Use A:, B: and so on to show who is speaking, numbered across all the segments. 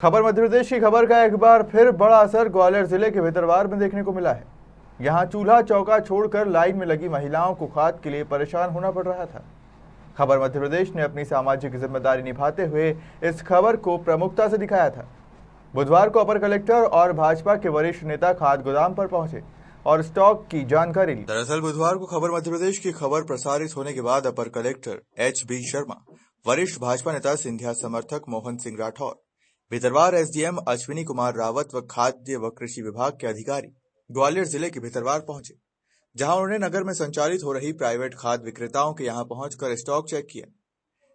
A: खबर मध्य प्रदेश की खबर का एक बार फिर बड़ा असर ग्वालियर जिले के भितरवार में देखने को मिला है। यहां चूल्हा चौका छोड़कर लाइन में लगी महिलाओं को खाद के लिए परेशान होना पड़ रहा था। खबर मध्य प्रदेश ने अपनी सामाजिक जिम्मेदारी निभाते हुए इस खबर को प्रमुखता से दिखाया था। बुधवार को अपर कलेक्टर और भाजपा के वरिष्ठ नेता खाद गोदाम पर पहुंचे और स्टॉक की जानकारी ली। दरअसल बुधवार को खबर मध्य प्रदेश की खबर प्रसारित होने के बाद अपर कलेक्टर HB शर्मा, वरिष्ठ भाजपा नेता सिंधिया समर्थक मोहन सिंह राठौर, भितरवार SDM अश्विनी कुमार रावत व खाद्य व कृषि विभाग के अधिकारी ग्वालियर जिले के भितरवार पहुंचे, जहां उन्होंने नगर में संचालित हो रही प्राइवेट खाद विक्रेताओं के यहां पहुंचकर स्टॉक चेक किया।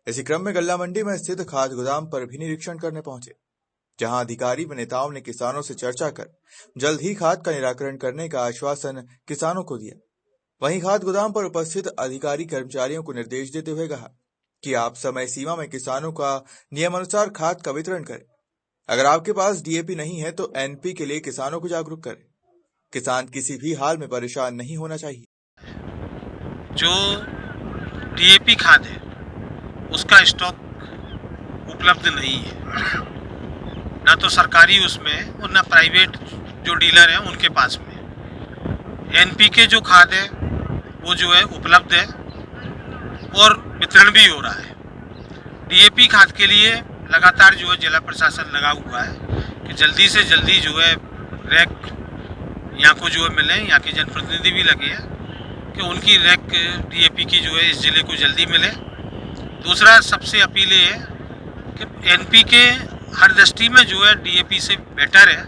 A: इसी क्रम में गल्ला मंडी में स्थित खाद गोदाम पर भी निरीक्षण करने पहुंचे, जहां अधिकारी व नेताओं ने किसानों से चर्चा कर जल्द ही खाद का निराकरण करने का आश्वासन किसानों को दिया। वहीं खाद गोदाम पर उपस्थित अधिकारी कर्मचारियों को निर्देश देते हुए कहा कि आप समय सीमा में किसानों का नियमानुसार खाद का वितरण करें। अगर आपके पास DAP नहीं है तो NP के लिए किसानों को जागरूक करें। किसान किसी भी हाल में परेशान नहीं होना चाहिए।
B: जो DAP खाद है उसका स्टॉक उपलब्ध नहीं है, ना तो सरकारी उसमें और ना प्राइवेट जो डीलर हैं उनके पास में। NPK जो खाद है वो जो है उपलब्ध है और वितरण भी हो रहा है। DAP खाद के लिए लगातार जो है जिला प्रशासन लगा हुआ है कि जल्दी से जल्दी जो है रैक यहाँ को जो है मिले। यहाँ के जनप्रतिनिधि भी लगे हैं कि उनकी रैक DAP की जो है इस जिले को जल्दी मिले। दूसरा सबसे अपील ये है कि NPK हर दृष्टि में जो है DAP से बेटर है।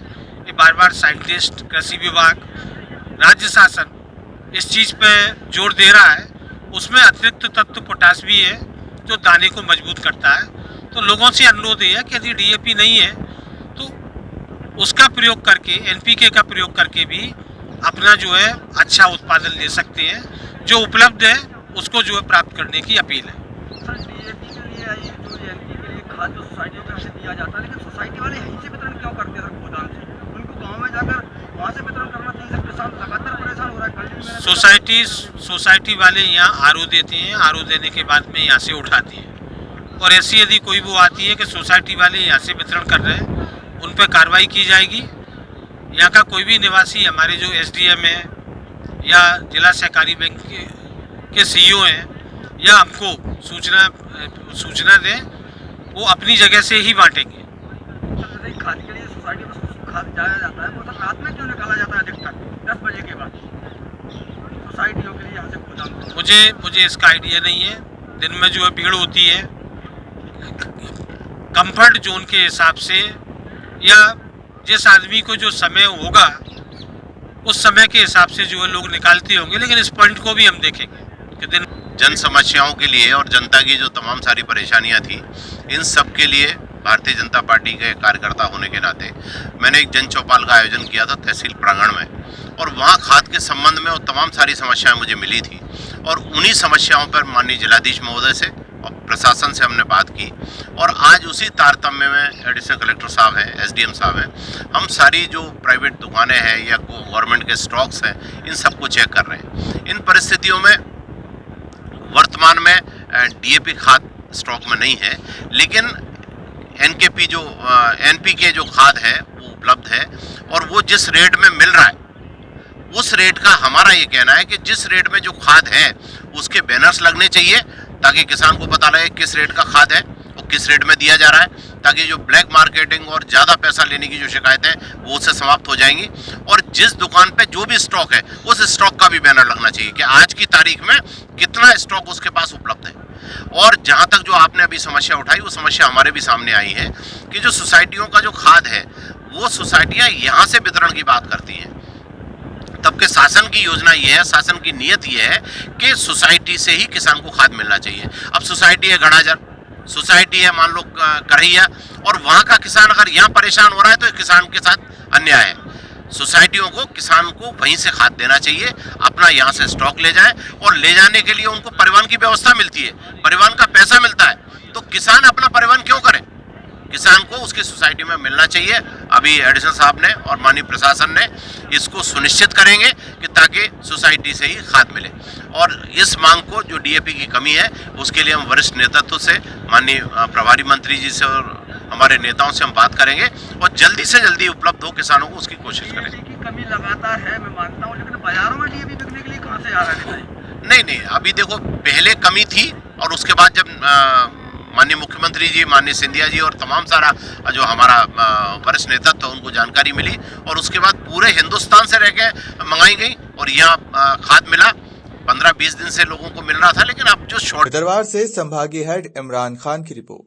B: ये बार बार साइंटिस्ट, कृषि विभाग, राज्य शासन इस चीज़ पे जोर दे रहा है। उसमें अतिरिक्त तत्व पोटाश भी है जो दाने को मजबूत करता है। तो लोगों से अनुरोध है कि यदि DAP नहीं है तो उसका प्रयोग करके, NPK का प्रयोग करके भी अपना जो है अच्छा उत्पादन ले सकते हैं। जो उपलब्ध है उसको जो है प्राप्त करने की अपील है।
C: सर, DAP के लिए ये जो NPK के लिए खाद जो सोसाइटियों के से दिया जाता है, लेकिन सोसाइटी वाले यहीं से वितरण क्यों करते हैं गोदाम से? उनको गाँव में जाकर वहाँ से वितरण करना चाहिए। सर, किसान लगातार परेशान हो रहा है।
B: सोसाइटी वाले यहाँ RO देते हैं, RO देने के बाद में यहाँ से उठाती है। और ऐसी यदि कोई वो आती है कि सोसाइटी वाले यहाँ से वितरण कर रहे हैं, उन पर कार्रवाई की जाएगी। यहाँ का कोई भी निवासी, हमारे जो SDM है या जिला सहकारी बैंक के CEO हैं या हमको सूचना दें, वो अपनी जगह से ही बांटेंगे।
C: खाद के लिए सोसाइटी में खाद जाया जाता है, वो तो रात में क्यों निकाला जाता है? अधिकतर 10 बजे के बाद सोसाइटियों के लिए यहाँ से गोदाम।
B: मुझे इसका आइडिया नहीं है। दिन में जो है भीड़ होती है, कंफर्ट जोन के हिसाब से या जिस आदमी को जो समय होगा उस समय के हिसाब से जो है लोग निकालते होंगे। लेकिन इस पॉइंट को भी हम देखेंगे कि दिन
D: जन समस्याओं के लिए और जनता की जो तमाम सारी परेशानियां थी, इन सब के लिए भारतीय जनता पार्टी के कार्यकर्ता होने के नाते मैंने एक जन चौपाल का आयोजन किया था तहसील प्रांगण में, और वहाँ खाद के संबंध में और तमाम सारी समस्याएं मुझे मिली थी। और उन्हीं समस्याओं पर माननीय जिलाधीश महोदय से और प्रशासन से हमने बात की, और आज उसी तारतम्य में एडिशनल कलेक्टर साहब हैं, SDM साहब हैं, हम सारी जो प्राइवेट दुकानें हैं या गवर्नमेंट के स्टॉक्स हैं, इन सबको चेक कर रहे हैं। इन परिस्थितियों में वर्तमान में DAP खाद स्टॉक में नहीं है, लेकिन NPK जो खाद है वो उपलब्ध है, और वो जिस रेट में मिल रहा है उस रेट का हमारा ये कहना है कि जिस रेट में जो खाद है उसके बैनर्स लगने चाहिए, ताकि किसान को पता लगे किस रेट का खाद है और किस रेट में दिया जा रहा है, ताकि जो ब्लैक मार्केटिंग और ज़्यादा पैसा लेने की जो शिकायतें हैं वो उससे समाप्त हो जाएंगी। और जिस दुकान पे जो भी स्टॉक है उस स्टॉक का भी बैनर लगना चाहिए कि आज की तारीख में कितना स्टॉक उसके पास उपलब्ध है। और जहाँ तक जो आपने अभी समस्या उठाई, वो समस्या हमारे भी सामने आई है कि जो सोसाइटियों का जो खाद है वो सोसाइटियाँ यहाँ से वितरण की बात करती हैं। तब के शासन की योजना ये है, शासन की नीयत ये है कि सोसाइटी से ही किसान को खाद मिलना चाहिए। अब सोसाइटी है घड़ाजर, सोसाइटी है मान लो करहिया, और वहाँ का किसान अगर यहाँ परेशान हो रहा है तो किसान के साथ अन्याय है। सोसाइटियों को, किसान को वहीं से खाद देना चाहिए, अपना यहाँ से स्टॉक ले जाए, और ले जाने के लिए उनको परिवहन की व्यवस्था मिलती है, परिवहन का पैसा मिलता है, तो किसान अपना परिवहन क्यों करे? किसान को उसकी सोसाइटी में मिलना चाहिए। अभी एडिशनल साहब ने और माननीय प्रशासन ने इसको सुनिश्चित करेंगे कि ताकि सोसाइटी से ही खाद मिले। और इस मांग को जो DAP की कमी है उसके लिए हम वरिष्ठ नेतृत्व से, माननीय प्रभारी मंत्री जी से और हमारे नेताओं से हम बात करेंगे और जल्दी से जल्दी उपलब्ध हो किसानों को उसकी कोशिश करेंगे।
C: डीएपी की कमी लगातार है, मैं मानता हूँ, लेकिन बाजारों में डीएपी बिकने के लिए कहाँ से आ रहा है?
D: नहीं, अभी देखो पहले कमी थी और उसके बाद जब माननीय मुख्यमंत्री जी, माननीय सिंधिया जी और तमाम सारा जो हमारा वरिष्ठ नेतृत्व उनको जानकारी मिली और उसके बाद पूरे हिंदुस्तान से रह के मंगाई गई और यहाँ खाद मिला। 15-20 दिन से लोगों को मिल रहा था, लेकिन अब जो शॉर्ट
A: भितरवार से संभागीय हेड इमरान खान की रिपोर्ट।